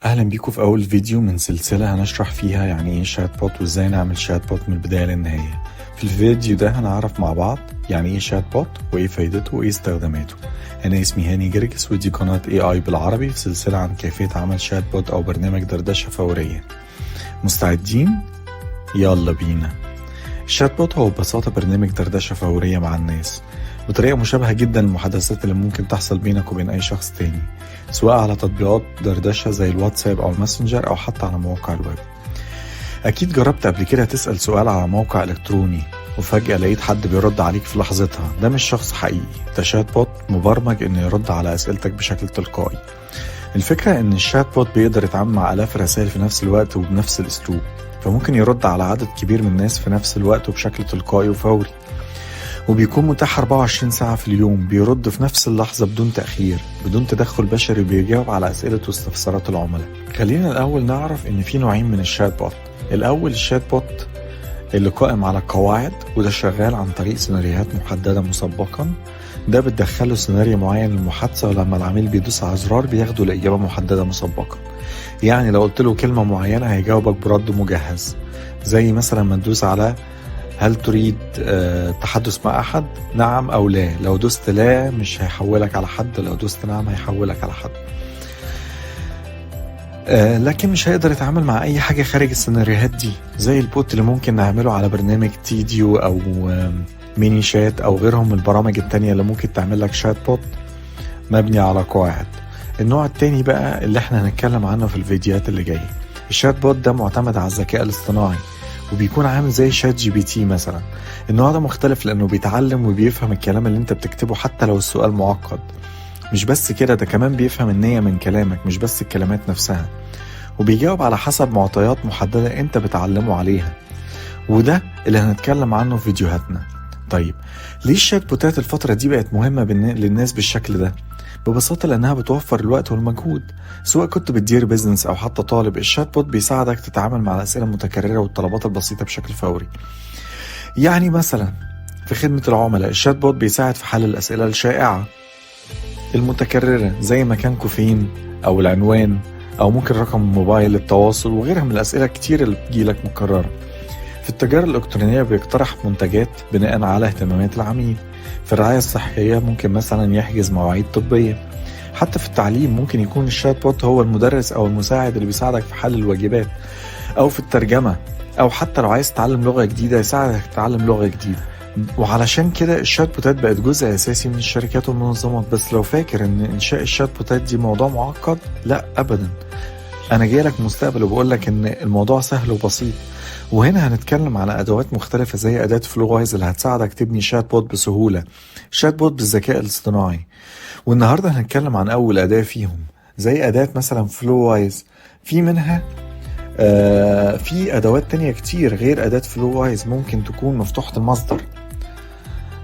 اهلا بيكم في اول فيديو من سلسلة هنشرح فيها يعني ايه شات بوت وازاي نعمل شات بوت من البداية للنهاية. في الفيديو ده هنعرف مع بعض يعني ايه شات بوت وايه فايدته وايه استخداماته. انا اسمي هاني جرجس ودي قناة AI بالعربي في سلسلة عن كيفية عمل شات بوت او برنامج دردشة فورية. مستعدين؟ يلا بينا. الشات بوت هو ببساطة برنامج دردشة فورية مع الناس بطريقة مشابهة جدا للمحادثات اللي ممكن تحصل بينك وبين أي شخص تاني، سواء على تطبيقات دردشة زي الواتساب أو الماسنجر أو حتى على مواقع الويب. أكيد جربت قبل كده تسأل سؤال على موقع إلكتروني وفجأة لقيت حد بيرد عليك في لحظتها. ده مش شخص حقيقي، ده شات بوت مبرمج إنه يرد على أسئلتك بشكل تلقائي. الفكرة إن الشات بوت بيقدر يتعامل مع آلاف الرسائل في نفس الوقت وبنفس الأسلوب، فممكن يرد على عدد كبير من الناس في نفس الوقت وبشكل تلقائي وفوري، وبيكون متاح 24 ساعة في اليوم. بيرد في نفس اللحظة بدون تأخير، بدون تدخل بشري، بيجاوب على أسئلة واستفسارات العملاء. خلينا الأول نعرف إن في نوعين من الشات بوت. الأول الشات بوت اللي قائم على القواعد، وده شغال عن طريق سيناريوهات محددة مسبقا. ده بتدخله سيناريو معين للمحادثة، ولما العميل بيدوس على زرار بياخده لإجابة محددة مسبقا. يعني لو قلت له كلمة معينة هيجاوبك برد مجهز، زي مثلا ما تدوس على هل تريد التحدث مع أحد؟ نعم أو لا. لو دوست لا مش هيحولك على حد، لو دوست نعم هيحولك على حد. لكن مش هيقدر يتعامل مع أي حاجة خارج السيناريوهات دي، زي البوت اللي ممكن نعمله على برنامج تيديو أو ميني شات أو غيرهم من البرامج التانية اللي ممكن تعمل لك شات بوت مبني على قواعد. النوع التاني بقى اللي احنا هنتكلم عنه في الفيديوهات اللي جاية. الشات بوت ده معتمد على الذكاء الاصطناعي، وبيكون عامل زي شات جي بي تي مثلا. النوع ده مختلف لأنه بيتعلم وبيفهم الكلام اللي انت بتكتبه حتى لو السؤال معقد. مش بس كده، ده كمان بيفهم النية من كلامك مش بس الكلمات نفسها، وبيجاوب على حسب معطيات محددة انت بتعلمه عليها، وده اللي هنتكلم عنه في فيديوهاتنا. طيب ليه الشات بوتات الفترة دي بقت مهمة للناس بالشكل ده؟ ببساطة لأنها بتوفر الوقت والمجهود. سواء كنت بتدير بيزنس أو حتى طالب، الشات بوت بيساعدك تتعامل مع الأسئلة المتكررة والطلبات البسيطة بشكل فوري. يعني مثلا في خدمة العملاء، الشات بوت بيساعد في حل الأسئلة الشائعة المتكررة زي مكان كوفين أو العنوان أو ممكن رقم الموبايل للتواصل وغيرها من الأسئلة كتير اللي بتجيلك مكررة. في التجارة الإلكترونية بيقترح منتجات بناء على اهتمامات العميل. في الرعاية الصحية ممكن مثلا يحجز مواعيد طبية. حتى في التعليم ممكن يكون الشات بوت هو المدرس أو المساعد اللي بيساعدك في حل الواجبات. أو في الترجمة، أو حتى لو عايز تتعلم لغة جديدة يساعدك تتعلم لغة جديدة. وعلشان كده الشات بوتات بقت جزء أساسي من الشركات والمنظمات. بس لو فاكر إن إنشاء الشات بوتات دي موضوع معقد، لا أبدا. أنا جايلك مستقبل وبقولك إن الموضوع سهل وبسيط. وهنا هنتكلم على أدوات مختلفة زي أداة فلووايز اللي هتساعدك تبني شات بوت بسهولة، شات بوت بالذكاء الاصطناعي. والنهاردة هنتكلم عن أول أداة فيهم، زي أداة مثلا فلووايز. في منها في أدوات تانية كتير غير أداة فلووايز ممكن تكون مفتوحة المصدر،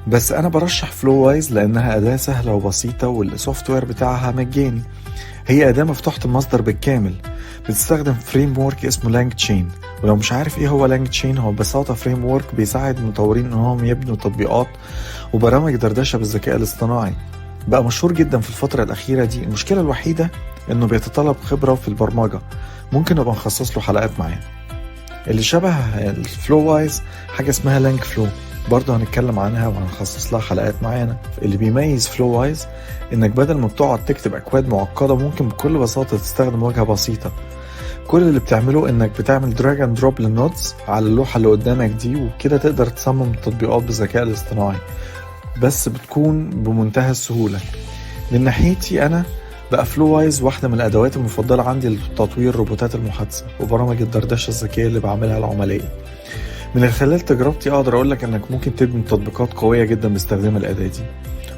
بس أنا برشح فلووايز لأنها أداة سهلة وبسيطة والسوفت وير بتاعها مجاني. هي أداة مفتوحة المصدر بالكامل، بتستخدم فريم وورك اسمه لانج تشين. ولو مش عارف ايه هو لانج تشين، هو ببساطة فريم وورك بيساعد المطورين انهم يبنوا تطبيقات وبرامج دردشة بالذكاء الاصطناعي. بقى مشهور جدا في الفترة الأخيرة دي. المشكلة الوحيدة انه بيتطلب خبرة في البرمجة، ممكن نبقى نخصص له حلقات معانا. اللي شبه الفلووايز حاجة اسمها لانج فلو، برضه هنتكلم عنها وهنخصص لها حلقات معانا. اللي بيميز فلووايز انك بدل ما بتقعد تكتب اكواد معقدة ممكن بكل بساطة تستخدم واجهة بسيطة. كل اللي بتعمله انك بتعمل دراج اند دروب للنودز على اللوحة اللي قدامك دي، وكده تقدر تصمم تطبيقات بالذكاء الاصطناعي، بس بتكون بمنتهى السهولة. من ناحيتي انا بقى فلووايز واحدة من الادوات المفضلة عندي لتطوير روبوتات المحادثة وبرامج الدردشة الذكية اللي بعملها العملية. من خلال تجربتي اقدر اقولك انك ممكن تبني تطبيقات قوية جدا باستخدام الاداة دي،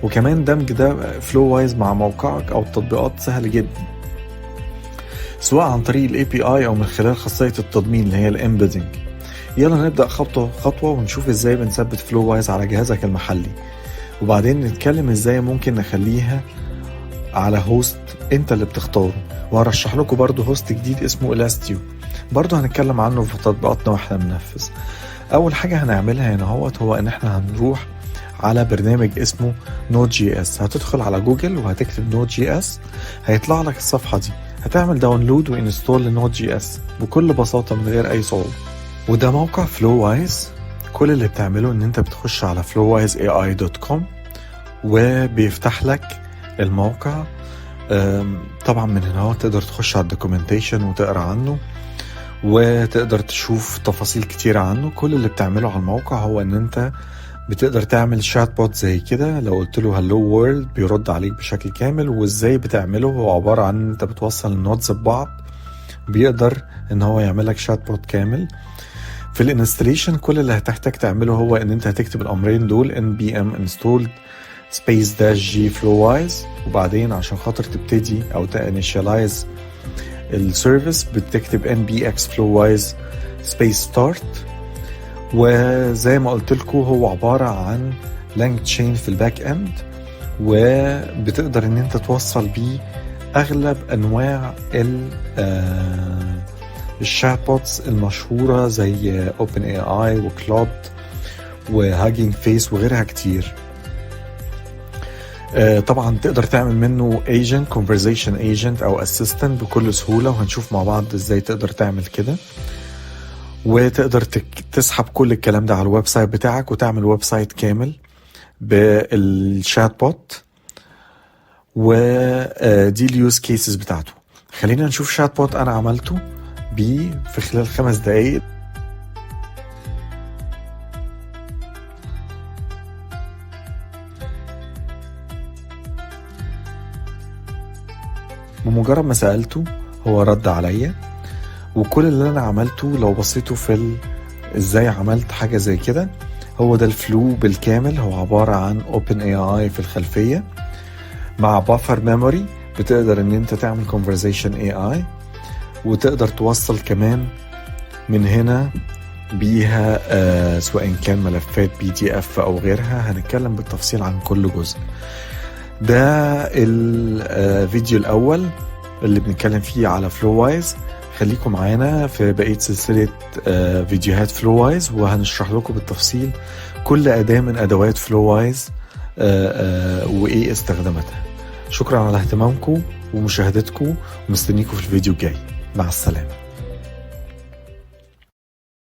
وكمان دمج ده فلووايز مع موقعك او التطبيقات سهل جدا، سواء عن طريق ال API او من خلال خاصية التضمين اللي هي الامبيدنج. يلا نبدأ خطوة خطوة ونشوف ازاي بنثبت فلووايز على جهازك المحلي، وبعدين نتكلم ازاي ممكن نخليها على هوست انت اللي بتختاره. وهرشح لكم برضو هوست جديد اسمه إلاستيو، برضو هنتكلم عنه في تطبيقاتنا واحنا بننفذ. اول حاجة هنعملها هنا هو ان احنا هنروح على برنامج اسمه نود جي اس. هتدخل على جوجل وهتكتب نود جي اس، هيطلع لك الصفحة دي. هتعمل داونلود وانستول لنود جي اس بكل بساطة من غير اي صعوبة. وده موقع فلووايز. كل اللي بتعمله ان انت بتخش على flowwiseai.com وبيفتح لك الموقع. طبعا من هنا تقدر تخش على الدوكيومنتيشن وتقرأ عنه وتقدر تشوف تفاصيل كتيرة عنه. كل اللي بتعمله على الموقع هو ان انت بتقدر تعمل شات بوت زي كده. لو قلت له هلو وورلد بيرد عليك بشكل كامل. وازاي بتعمله؟ هو عبارة عن ان انت بتوصل النودز ببعض، بيقدر ان هو يعمل لك شات بوت كامل. في الانستليشن كل اللي هتحتاج تعمله هو ان انت هتكتب الامرين دول npm installed space -g flowwise، وبعدين عشان خاطر تبتدي او تانيشالايز السيرفيس بتكتب npx flowwise space start. وزي ما قلت لكم هو عبارة عن لانج تشين في الباك اند، وبتقدر ان انت توصل بيه اغلب انواع الشات بوتس المشهورة زي اوبن اي اي وكلود وهاجينج فيس وغيرها كتير. طبعا تقدر تعمل منه agent conversation agent او assistant بكل سهولة، وهنشوف مع بعض ازاي تقدر تعمل كده. وتقدر تسحب كل الكلام ده على الويب سايت بتاعك وتعمل ويب سايت كامل بالشات بوت. ودي اليوز كيسز بتاعته. خلينا نشوف شات بوت انا عملته بيه في خلال 5 دقايق. بمجرد ما سألته هو رد عليا. وكل اللي انا عملته لو بصيتوا في ازاي عملت حاجة زي كده، هو ده الفلو بالكامل. هو عبارة عن اوبن اي اي في الخلفية مع بافر ميموري. بتقدر ان انت تعمل conversation اي اي، وتقدر توصل كمان من هنا بيها سواء كان ملفات PDF او غيرها. هنتكلم بالتفصيل عن كل جزء. ده الفيديو الاول اللي بنتكلم فيه على فلووايز. خليكم معانا في بقية سلسلة فيديوهات فلووايز، وهنشرح لكم بالتفصيل كل أداة من أدوات فلووايز وإيه استخداماتها. شكرا على اهتمامكم ومشاهدتكم، ومستنيكم في الفيديو الجاي. مع السلامة.